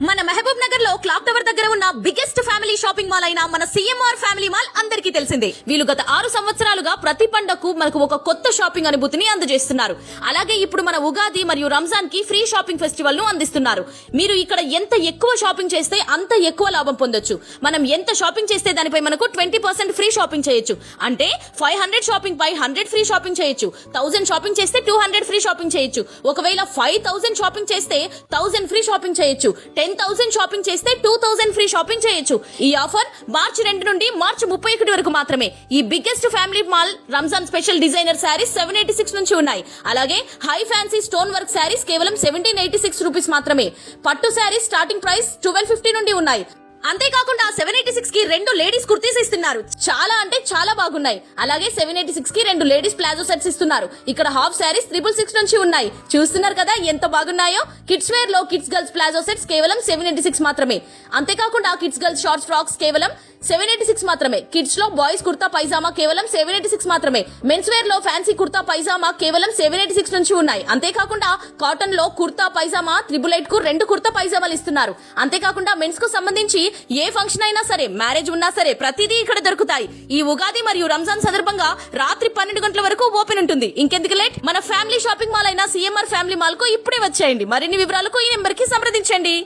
మన మహబూబ్ నగర్ లో clock tower దగ్గర ఉన్న బిగ్గెస్ట్ ఫ్యామిలీ షాపింగ్ మాల్ అయిన మన సిఎంఆర్ ఫ్యామిలీ మాల్ అందరికీ తెలిసిందే. వీళ్ళు గత 6 సంవత్సరాలుగా ప్రతి పండగకు మనకు ఒక కొత్త షాపింగ్ అనుభూతిని అందజేస్తున్నారు. అలాగే ఇప్పుడు మన ఉగాది మరియు రంజాన్ కి ఫ్రీ షాపింగ్ ఫెస్టివల్ ను అందిస్తున్నారు. మీరు ఇక్కడ ఎంత ఎక్కువ షాపింగ్ చేస్తే అంత ఎక్కువ లాభం పొందొచ్చు. మనం ఎంత షాపింగ్ చేస్తే దానిపై మనకు 20% ఫ్రీ షాపింగ్ చేయొచ్చు. అంటే 500 షాపింగ్ పై 100 ఫ్రీ షాపింగ్ చేయొచ్చు. 1000 షాపింగ్ చేస్తే 200 ఫ్రీ షాపింగ్ చేయొచ్చు. ఒకవేళ 5000 షాపింగ్ చేస్తే 1000 ఫ్రీ షాపింగ్ చేయొచ్చు. 10,000 షాపింగ్ చేస్తే 2000 ఫ్రీ షాపింగ్ చేయొచ్చు. ఈ ఆఫర్ మార్చి 2 నుండి మార్చి 31 వరకు మాత్రమే. ఈ biggest family mall Ramzan special designer saris 786 నుంచి ఉన్నాయి. అలాగే high fancy stone work saris కేవలం 1786 రూపీస్ మాత్రమే. పట్టు శారీస్ స్టార్టింగ్ ప్రైస్ 1250 నుండి ఉన్నాయి. అంతేకాకుండా 786 కి 2 లేడీస్ కుర్తీస్ ఇస్తున్నారు. చాలా అంటే చాలా బాగున్నాయి. అలాగే 786 కి 2 లేడీస్ ప్లాజో సెట్స్ ఇస్తున్నారు. ఇక్కడ హాఫ్ శారీస్ 666 నుంచి ఉన్నాయి. చూస్తున్నారు కదా ఎంత బాగున్నాయో. కిడ్స్ వేర్ లో కిడ్స్ గర్ల్స్ ప్లాజో సెట్స్ కేవలం 786 మాత్రమే. అంతేకాకుండా కిడ్స్ గర్ల్స్ షార్ట్స్ ఫ్రాక్స్ కేవలం 786 మాత్రమే. కిడ్స్ లో బాయ్స్ కుర్తా పైజామా కేవలం 786 మాత్రమే. మెన్స్ వేర్ లో ఫ్యాన్సీ కుర్తా పైజామా కేవలం 786 నుంచి ఉన్నాయి. అంతేకాకుండా కాటన్ లో కుర్తా పైజామా 888 కు 2 కుర్తా పైజామాలు ఇస్తున్నారు. అంతేకాకుండా మెన్స్ కు సంబంధించి ఏ ఫంక్షన్ అయినా సరే, మ్యారేజ్ ఉన్నా సరే ప్రతిదీ ఇక్కడ దొరుకుతాయి. ఈ ఉగాది మరియు రంజాన్ సందర్భంగా రాత్రి 12 గంటల వరకు ఓపెన్ ఉంటుంది. ఇంకెందుకు లేట్, మన ఫ్యామిలీ షాపింగ్ మాల్ అయిన సిఎంఆర్ ఫ్యామిలీ మాల్ కు ఇప్పుడే వచ్చేయండి. మరిన్ని వివరాలకు ఈ నెంబర్ కి సంప్రదించండి.